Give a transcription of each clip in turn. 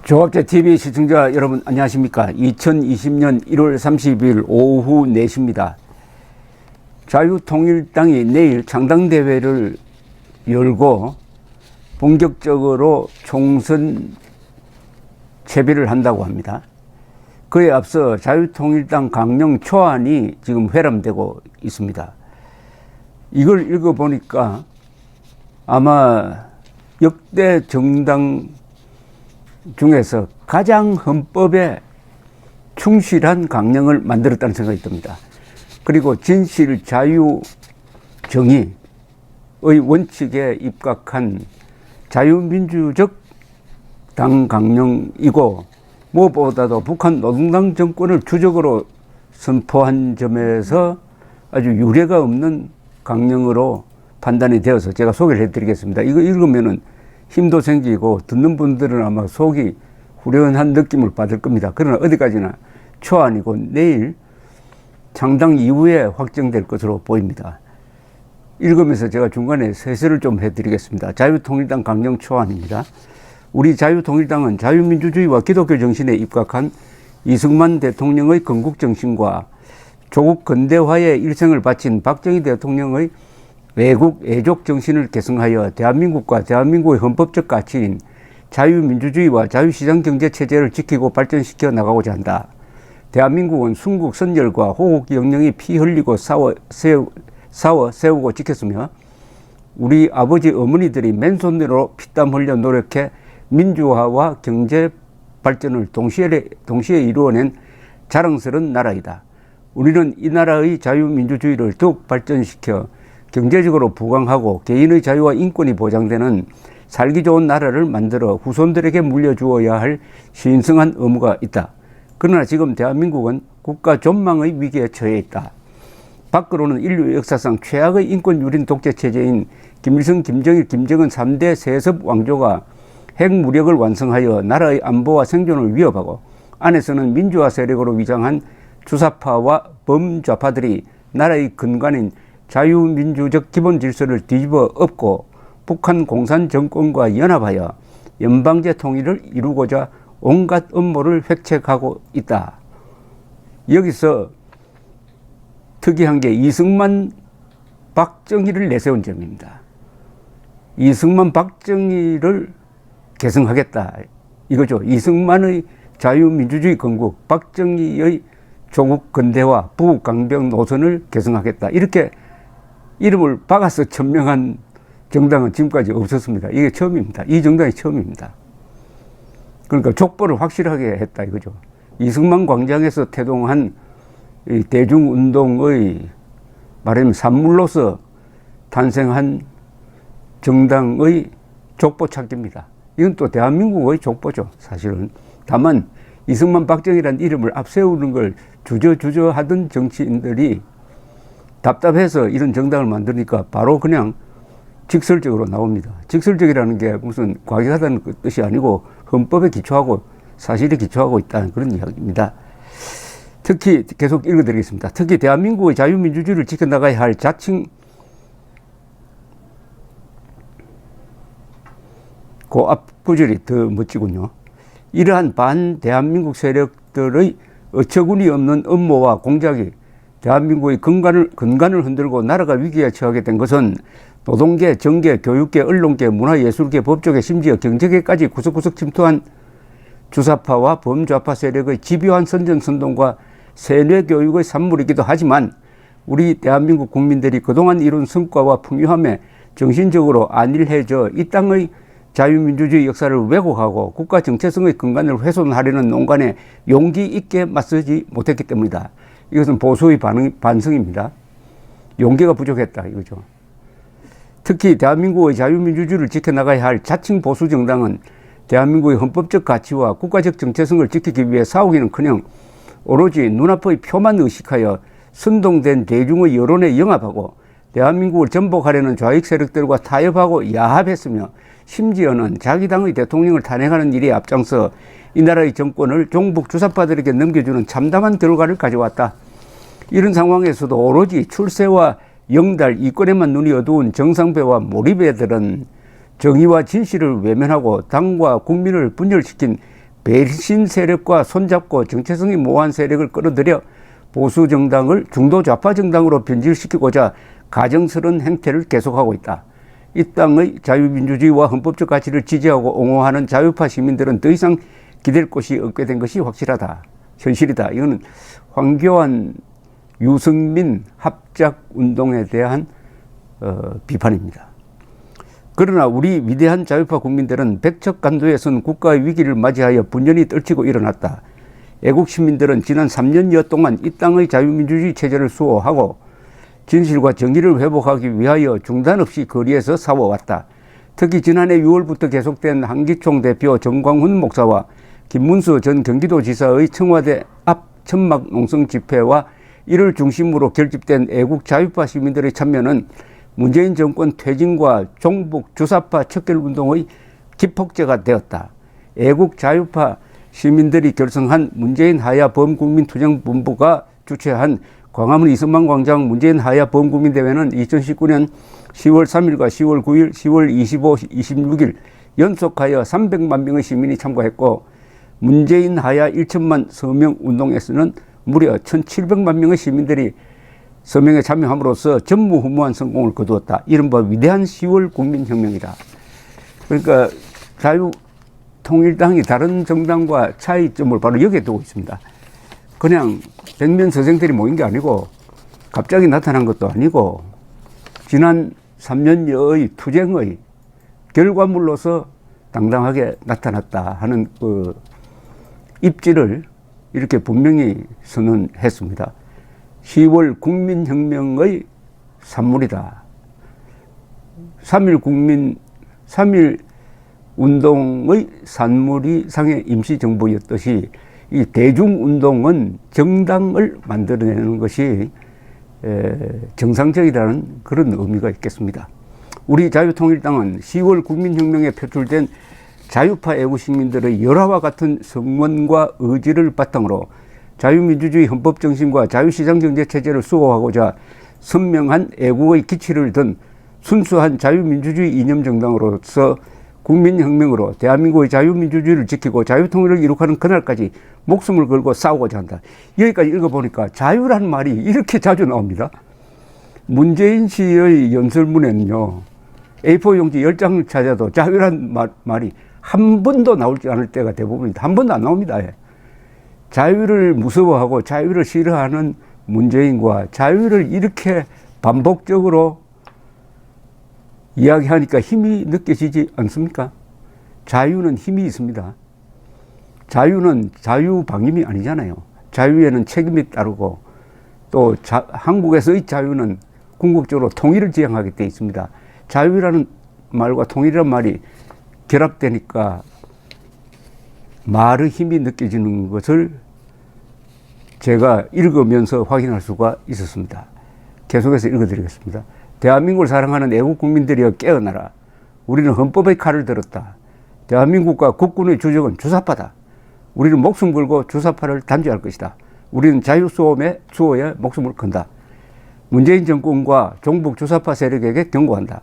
조갑제 TV 시청자 여러분 안녕하십니까. 2020년 1월 30일 오후 4시입니다. 자유통일당이 내일 창당대회를 열고 본격적으로 총선 채비를 한다고 합니다. 그에 앞서 자유통일당 강령 초안이 지금 회람되고 있습니다. 이걸 읽어보니까 아마 역대 정당 중에서 가장 헌법에 충실한 강령을 만들었다는 생각이 듭니다. 그리고 진실, 자유, 정의의 원칙에 입각한 자유민주적 당 강령이고, 무엇보다도 북한 노동당 정권을 주적으로 선포한 점에서 아주 유례가 없는 강령으로 판단이 되어서 제가 소개를 해드리겠습니다. 이거 읽으면은 힘도 생기고 듣는 분들은 아마 속이 후련한 느낌을 받을 겁니다. 그러나 어디까지나 초안이고 내일 창당 이후에 확정될 것으로 보입니다. 읽으면서 제가 중간에 세세를 좀 해드리겠습니다. 자유통일당 강령 초안입니다. 우리 자유통일당은 자유민주주의와 기독교 정신에 입각한 이승만 대통령의 건국 정신과 조국 근대화에 일생을 바친 박정희 대통령의 외국 애족 정신을 계승하여 대한민국과 대한민국의 헌법적 가치인 자유민주주의와 자유시장 경제 체제를 지키고 발전시켜 나가고자 한다. 대한민국은 순국 선열과 호국 영령이 피 흘리고 싸워 세우고 지켰으며 우리 아버지 어머니들이 맨손으로 피땀 흘려 노력해 민주화와 경제 발전을 동시에 이루어낸 자랑스러운 나라이다. 우리는 이 나라의 자유민주주의를 더욱 발전시켜 경제적으로 부강하고 개인의 자유와 인권이 보장되는 살기 좋은 나라를 만들어 후손들에게 물려주어야 할 신성한 의무가 있다. 그러나 지금 대한민국은 국가 존망의 위기에 처해 있다. 밖으로는 인류 역사상 최악의 인권 유린 독재 체제인 김일성, 김정일, 김정은 3대 세습 왕조가 핵무력을 완성하여 나라의 안보와 생존을 위협하고, 안에서는 민주화 세력으로 위장한 주사파와 범좌파들이 나라의 근간인 자유민주적 기본 질서를 뒤집어 엎고 북한 공산 정권과 연합하여 연방제 통일을 이루고자 온갖 음모를 획책하고 있다. 여기서 특이한 게 이승만, 박정희를 내세운 점입니다. 이승만, 박정희를 계승하겠다 이거죠. 이승만의 자유민주주의 건국, 박정희의 조국 근대화, 부국 강병 노선을 계승하겠다. 이렇게 이름을 박아서 천명한 정당은 지금까지 없었습니다. 이게 처음입니다. 이 정당이 처음입니다. 그러니까 족보를 확실하게 했다 이거죠. 이승만 광장에서 태동한 이 대중운동의 말하자면 산물로서 탄생한 정당의 족보 찾기입니다. 이건 또 대한민국의 족보죠, 사실은. 다만 이승만, 박정희라는 이름을 앞세우는 걸 주저주저 하던 정치인들이 답답해서 이런 정당을 만드니까 바로 그냥 직설적으로 나옵니다. 직설적이라는 게 무슨 과격하다는 뜻이 아니고 헌법에 기초하고 사실에 기초하고 있다는 그런 이야기입니다. 특히 계속 읽어드리겠습니다. 특히 대한민국의 자유민주주의를 지켜나가야 할 자칭 그 앞 구절이 더 멋지군요. 이러한 반대한민국 세력들의 어처구니 없는 음모와 공작이 대한민국의 근간을 흔들고 나라가 위기에 처하게 된 것은 노동계, 정계, 교육계, 언론계, 문화예술계, 법조계, 심지어 경제계까지 구석구석 침투한 주사파와 범좌파 세력의 집요한 선전선동과 세뇌교육의 산물이기도 하지만, 우리 대한민국 국민들이 그동안 이룬 성과와 풍요함에 정신적으로 안일해져 이 땅의 자유민주주의 역사를 왜곡하고 국가 정체성의 근간을 훼손하려는 농간에 용기 있게 맞서지 못했기 때문이다. 이것은 보수의 반성입니다. 용기가 부족했다 이거죠. 특히 대한민국의 자유민주주의를 지켜나가야 할 자칭 보수 정당은 대한민국의 헌법적 가치와 국가적 정체성을 지키기 위해 싸우기는커녕 오로지 눈앞의 표만 의식하여 선동된 대중의 여론에 영합하고 대한민국을 전복하려는 좌익 세력들과 타협하고 야합했으며, 심지어는 자기 당의 대통령을 탄핵하는 일에 앞장서 이 나라의 정권을 종북 주사파들에게 넘겨주는 참담한 결과를 가져왔다. 이런 상황에서도 오로지 출세와 영달, 이권에만 눈이 어두운 정상배와 몰입애들은 정의와 진실을 외면하고 당과 국민을 분열시킨 배신 세력과 손잡고 정체성이 모호한 세력을 끌어들여 보수 정당을 중도 좌파 정당으로 변질시키고자 가정스러운 행태를 계속하고 있다. 이 땅의 자유민주주의와 헌법적 가치를 지지하고 옹호하는 자유파 시민들은 더 이상 기댈 곳이 없게 된 것이 확실하다. 현실이다. 이거는 황교안, 유승민 합작운동에 대한 비판입니다. 그러나 우리 위대한 자유파 국민들은 백척간도에 선 국가의 위기를 맞이하여 분연히 떨치고 일어났다. 애국 시민들은 지난 3년여 동안 이 땅의 자유민주주의 체제를 수호하고 진실과 정의를 회복하기 위하여 중단 없이 거리에서 싸워왔다. 특히 지난해 6월부터 계속된 한기총 대표 정광훈 목사와 김문수 전 경기도지사의 청와대 앞 천막 농성 집회와 이를 중심으로 결집된 애국 자유파 시민들의 참여는 문재인 정권 퇴진과 종북 주사파 척결운동의 기폭제가 되었다. 애국 자유파 시민들이 결성한 문재인 하야 범국민투쟁본부가 주최한 광화문 이승만 광장 문재인 하야 범국민대회는 2019년 10월 3일과 10월 9일, 10월 25, 26일 연속하여 300만 명의 시민이 참가했고 문재인 하야 1천만 서명 운동에서는 무려 1,700만 명의 시민들이 서명에 참여함으로써 전무후무한 성공을 거두었다. 이른바 위대한 10월 국민혁명이다. 그러니까 자유통일당이 다른 정당과 차이점을 바로 여기에 두고 있습니다. 그냥 백면 서생들이 모인 게 아니고 갑자기 나타난 것도 아니고 지난 3년여의 투쟁의 결과물로서 당당하게 나타났다 하는 그 입지를 이렇게 분명히 선언했습니다. 10월 국민혁명의 산물이다. 3.1 운동의 산물이 상해 임시정부였듯이 이 대중운동은 정당을 만들어내는 것이 정상적이라는 그런 의미가 있겠습니다. 우리 자유통일당은 10월 국민혁명에 표출된 자유파 애국시민들의 열화와 같은 성원과 의지를 바탕으로 자유민주주의 헌법정신과 자유시장경제체제를 수호하고자 선명한 애국의 기치를 든 순수한 자유민주주의 이념정당으로서 국민혁명으로 대한민국의 자유민주주의를 지키고 자유통일을 이룩하는 그날까지 목숨을 걸고 싸우고자 한다. 여기까지 읽어보니까 자유라는 말이 이렇게 자주 나옵니다. 문재인 씨의 연설문에는요, A4 용지 10장을 찾아도 자유라는 말이 한 번도 나오지 않을 때가 대부분입니다. 한 번도 안 나옵니다. 자유를 무서워하고 자유를 싫어하는 문재인과 자유를 이렇게 반복적으로 이야기하니까 힘이 느껴지지 않습니까? 자유는 힘이 있습니다. 자유는 자유방임이 아니잖아요. 자유에는 책임이 따르고 또 한국에서의 자유는 궁극적으로 통일을 지향하게 되어 있습니다. 자유라는 말과 통일이라는 말이 결합되니까 말의 힘이 느껴지는 것을 제가 읽으면서 확인할 수가 있었습니다. 계속해서 읽어드리겠습니다. 대한민국을 사랑하는 애국 국민들이여 깨어나라. 우리는 헌법의 칼을 들었다. 대한민국과 국군의 주적은 주사파다. 우리는 목숨 걸고 주사파를 단죄할 것이다. 우리는 자유수호에 목숨을 건다. 문재인 정권과 종북 주사파 세력에게 경고한다.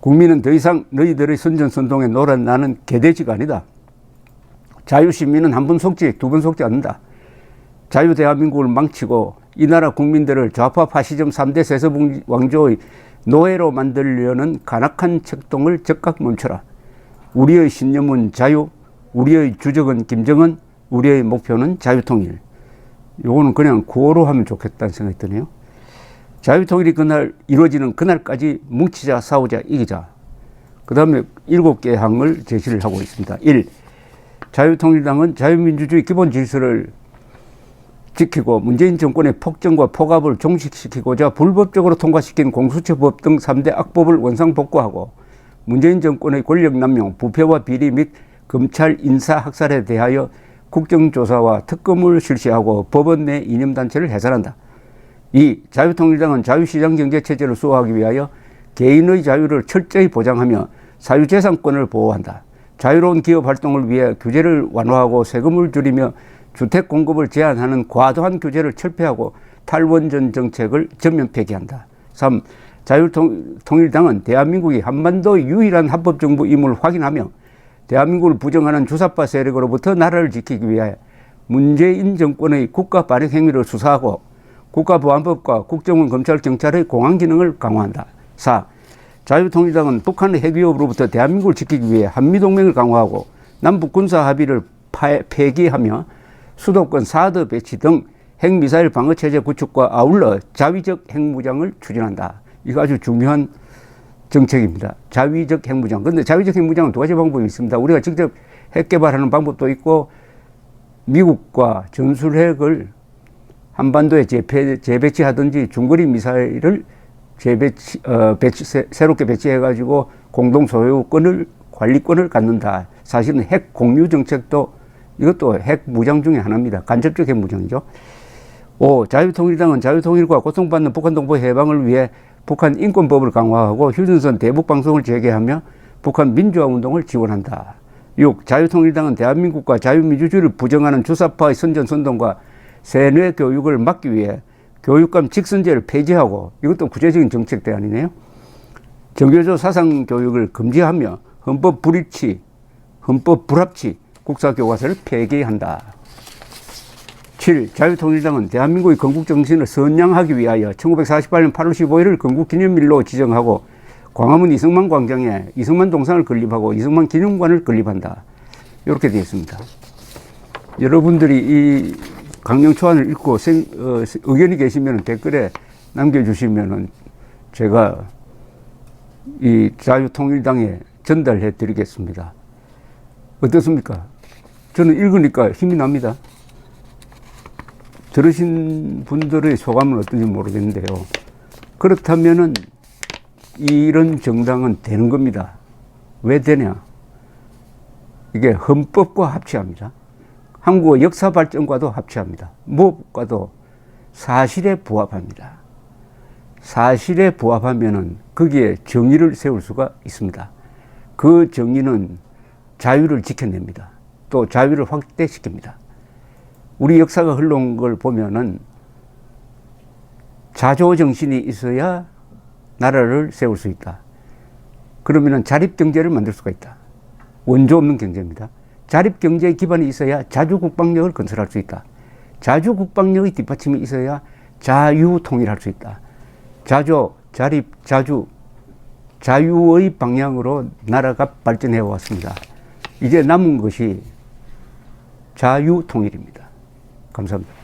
국민은 더 이상 너희들의 선전선동에 놀아나는 개돼지가 아니다. 자유시민은 한 번 속지 두 번 속지 않는다. 자유 대한민국을 망치고 이 나라 국민들을 좌파 파시즘 3대 세습왕조의 노예로 만들려는 간악한 책동을 즉각 멈춰라. 우리의 신념은 자유, 우리의 주적은 김정은, 우리의 목표는 자유통일. 요거는 그냥 구호로 하면 좋겠다는 생각이 드네요. 자유통일이 그날 이루어지는 그날까지 뭉치자, 싸우자, 이기자. 그 다음에 7개의 항을 제시를 하고 있습니다. 1. 자유통일당은 자유민주주의 기본 질서를 지키고 문재인 정권의 폭정과 폭압을 종식시키고자 불법적으로 통과시킨 공수처법 등 3대 악법을 원상복구하고 문재인 정권의 권력남용, 부패와 비리 및 검찰 인사학살에 대하여 국정조사와 특검을 실시하고 법원 내 이념단체를 해산한다. 2. 자유통일당은 자유시장경제체제를 수호하기 위하여 개인의 자유를 철저히 보장하며 사유재산권을 보호한다. 자유로운 기업활동을 위해 규제를 완화하고 세금을 줄이며 주택 공급을 제한하는 과도한 규제를 철폐하고 탈원전 정책을 전면 폐기한다. 3. 자유통일당은 대한민국이 한반도의 유일한 합법정부임을 확인하며 대한민국을 부정하는 주사파 세력으로부터 나라를 지키기 위해 문재인 정권의 국가 발익 행위를 수사하고 국가보안법과 국정원, 검찰, 경찰의 공안 기능을 강화한다. 4. 자유통일당은 북한의 핵위협으로부터 대한민국을 지키기 위해 한미동맹을 강화하고 남북 군사 합의를 폐기하며 수도권 사드 배치 등 핵미사일 방어체제 구축과 아울러 자위적 핵무장을 추진한다. 이거 아주 중요한 정책입니다. 자위적 핵무장. 그런데 자위적 핵무장은 두 가지 방법이 있습니다. 우리가 직접 핵 개발하는 방법도 있고 미국과 전술핵을 한반도에 재배치하든지 중거리 미사일을 새롭게 배치해가지고 공동 소유권을, 관리권을 갖는다. 사실은 핵 공유 정책도 이것도 핵 무장 중에 하나입니다. 간접적 핵 무장이죠. 5. 자유통일당은 자유통일과 고통받는 북한 동포 해방을 위해 북한 인권법을 강화하고 휴전선 대북 방송을 재개하며 북한 민주화 운동을 지원한다. 6. 자유통일당은 대한민국과 자유민주주의를 부정하는 주사파의 선전선동과 세뇌 교육을 막기 위해 교육감 직선제를 폐지하고 이것도 구체적인 정책 대안이네요. 정교조 사상 교육을 금지하며 헌법 불일치, 헌법 불합치 국사교과서를 폐기한다. 7. 자유통일당은 대한민국의 건국정신을 선양하기 위하여 1948년 8월 15일을 건국기념일로 지정하고 광화문 이승만 광장에 이승만 동상을 건립하고 이승만 기념관을 건립한다. 이렇게 되어 있습니다. 여러분들이 이 강령 초안을 읽고 의견이 계시면 댓글에 남겨주시면 제가 이 자유통일당에 전달해 드리겠습니다. 어떻습니까? 저는 읽으니까 힘이 납니다. 들으신 분들의 소감은 어떤지 모르겠는데요. 그렇다면은 이런 정당은 되는 겁니다. 왜 되냐? 이게 헌법과 합치합니다. 한국의 역사 발전과도 합치합니다. 무엇과도 사실에 부합합니다. 사실에 부합하면은 거기에 정의를 세울 수가 있습니다. 그 정의는 자유를 지켜냅니다. 또 자유를 확대시킵니다. 우리 역사가 흘러온 걸 보면은 자조 정신이 있어야 나라를 세울 수 있다. 그러면은 자립 경제를 만들 수가 있다. 원조 없는 경제입니다. 자립 경제의 기반이 있어야 자주 국방력을 건설할 수 있다. 자주 국방력의 뒷받침이 있어야 자유 통일할 수 있다. 자조, 자립, 자주, 자유의 방향으로 나라가 발전해 왔습니다. 이제 남은 것이 자유 통일입니다. 감사합니다.